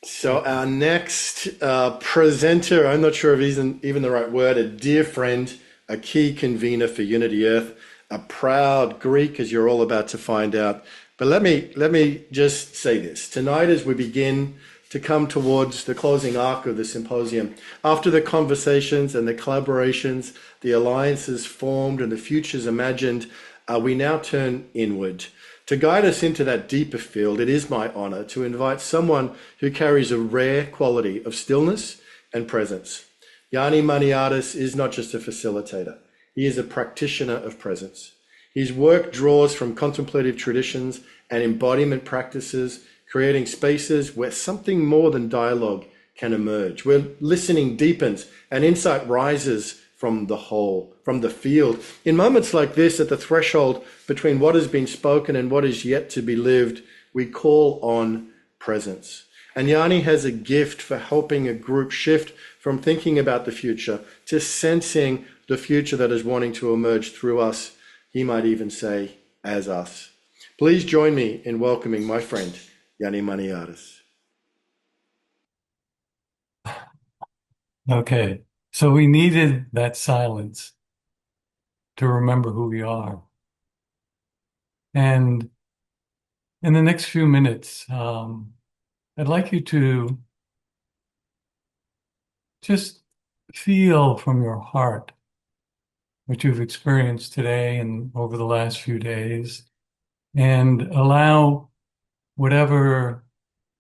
So our next presenter, I'm not sure if he's even the right word, a dear friend, a key convener for Unity Earth, a proud Greek, as you're all about to find out. But let me just say this. Tonight, as we begin to come towards the closing arc of the symposium, after the conversations and the collaborations, the alliances formed and the futures imagined, we now turn inward. To guide us into that deeper field, it is my honor to invite someone who carries a rare quality of stillness and presence. Yanni Maniates is not just a facilitator, he is a practitioner of presence. His work draws from contemplative traditions and embodiment practices, creating spaces where something more than dialogue can emerge, where listening deepens and insight rises from the whole, from the field. In moments like this, at the threshold between what has been spoken and what is yet to be lived, we call on presence. And Yanni has a gift for helping a group shift from thinking about the future to sensing the future that is wanting to emerge through us. He might even say, as us. Please join me in welcoming my friend, Yanni Maniates. Okay, so we needed that silence to remember who we are. And in the next few minutes, I'd like you to just feel from your heart what you've experienced today and over the last few days, and allow whatever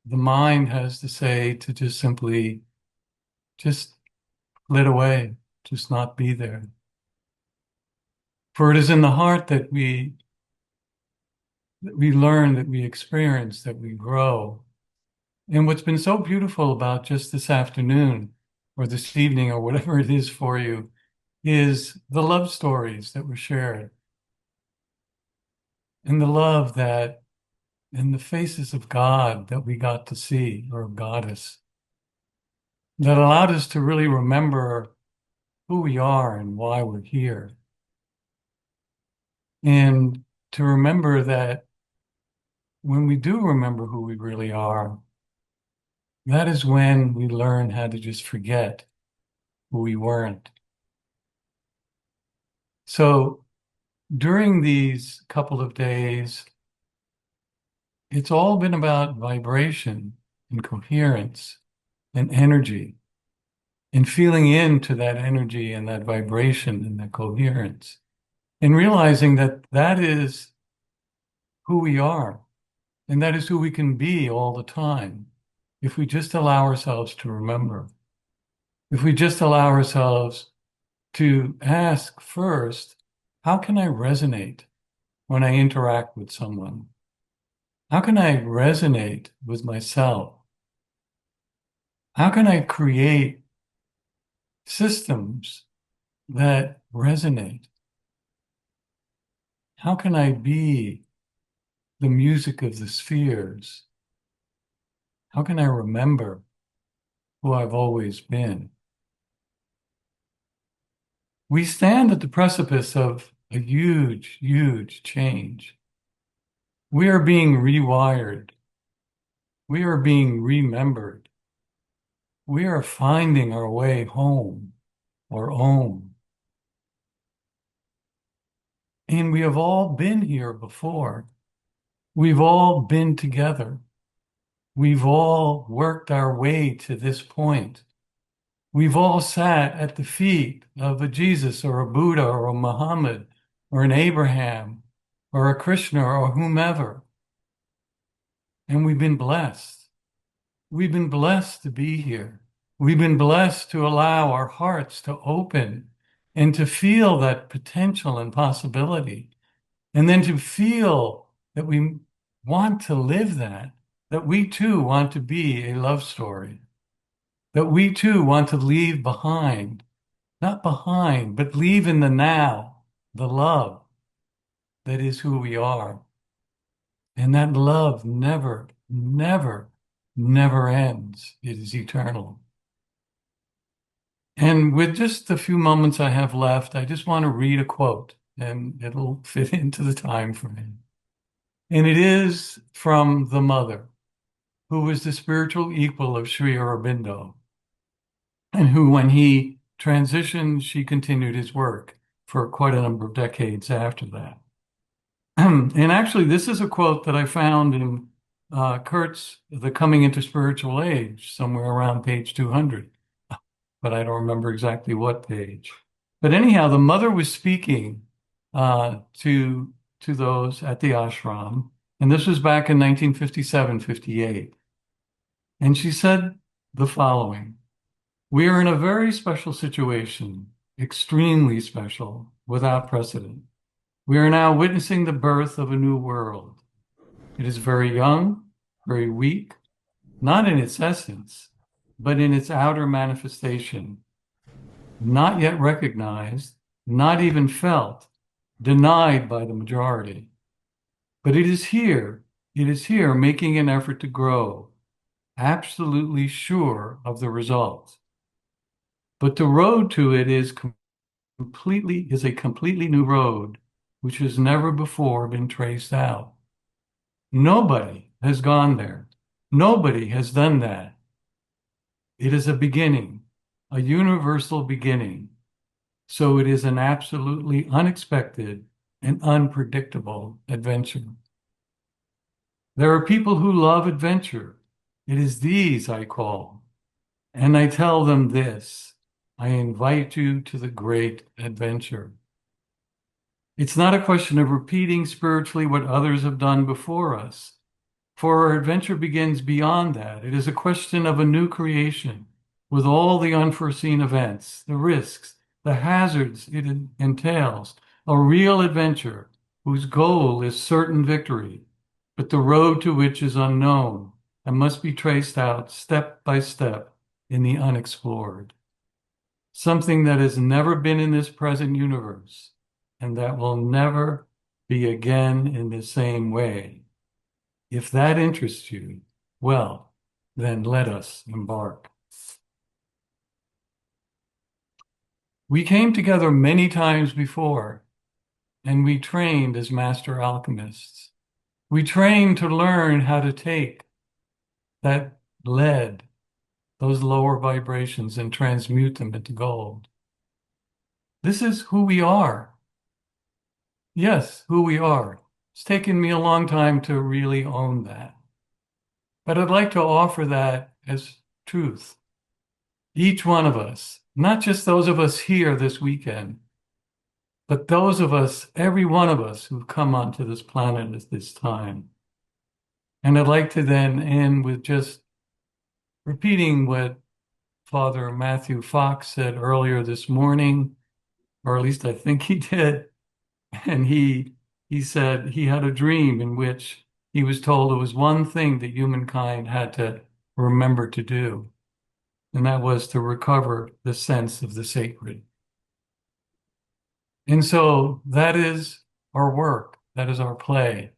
the mind has to say to just simply just flit away, just not be there. For it is in the heart that we learn, that we experience, that we grow. And what's been so beautiful about just this afternoon or this evening or whatever it is for you is the love stories that were shared and the love that and the faces of God that we got to see, or goddess, that allowed us to really remember who we are and why we're here. And to remember that when we do remember who we really are, that is when we learn how to just forget who we weren't. So during these couple of days, it's all been about vibration and coherence and energy and feeling into that energy and that vibration and that coherence and realizing that that is who we are and that is who we can be all the time if we just allow ourselves to remember, if we just allow ourselves to ask first, how can I resonate when I interact with someone? How can I resonate with myself? How can I create systems that resonate? How can I be the music of the spheres? How can I remember who I've always been? We stand at the precipice of a huge, huge change. We are being rewired. We are being remembered. We are finding our way home or home. And we have all been here before. We've all been together. We've all worked our way to this point. We've all sat at the feet of a Jesus or a Buddha or a Muhammad or an Abraham or a Krishna or whomever. And we've been blessed. We've been blessed to be here. We've been blessed to allow our hearts to open and to feel that potential and possibility. And then to feel that we want to live that we too want to be a love story, that we too want to leave behind, not behind, but leave in the now, the love that is who we are. And that love never, never, never ends. It is eternal. And with just the few moments I have left, I just want to read a quote, and it'll fit into the time frame. And it is from the mother. who was the spiritual equal of Sri Aurobindo, and who, when he transitioned, she continued his work for quite a number of decades after that. And actually, this is a quote that I found in Kurt's The Coming into Spiritual Age, somewhere around page 200, but I don't remember exactly what page. But anyhow, the mother was speaking to those at the ashram, and this was back in 1957, 58. And she said the following: "We are in a very special situation, extremely special, without precedent. We are now witnessing the birth of a new world. It is very young, very weak, not in its essence, but in its outer manifestation, not yet recognized, not even felt, denied by the majority. But it is here making an effort to grow, absolutely sure of the result. But the road to it is a completely new road, which has never before been traced out. Nobody has gone there. Nobody has done that. It is a beginning, a universal beginning. So it is an absolutely unexpected and unpredictable adventure. There are people who love adventure. It is these I call. And I tell them this: I invite you to the great adventure. It's not a question of repeating spiritually what others have done before us, for our adventure begins beyond that. It is a question of a new creation with all the unforeseen events, the risks, the hazards it entails, a real adventure whose goal is certain victory, but the road to which is unknown and must be traced out step by step in the unexplored. Something that has never been in this present universe and that will never be again in the same way. If that interests you, well, then let us embark." We came together many times before, and we trained as master alchemists. We trained to learn how to take that lead, those lower vibrations, and transmute them into gold. This is who we are. Yes, who we are. It's taken me a long time to really own that. But I'd like to offer that as truth. Each one of us, not just those of us here this weekend, but those of us, every one of us who've come onto this planet at this time. And I'd like to then end with just repeating what Father Matthew Fox said earlier this morning, or at least I think he did. And he said he had a dream in which he was told there was one thing that humankind had to remember to do, and that was to recover the sense of the sacred. And so that is our work, that is our play,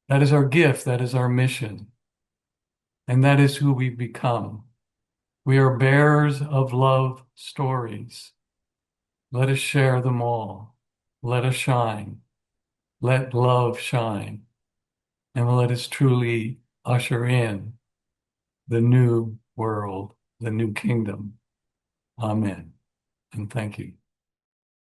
that is our gift, that is our mission, and that is who we become. We are bearers of love stories. Let us share them all. Let us shine. Let love shine. And let us truly usher in the new world, the new kingdom. Amen. And thank you.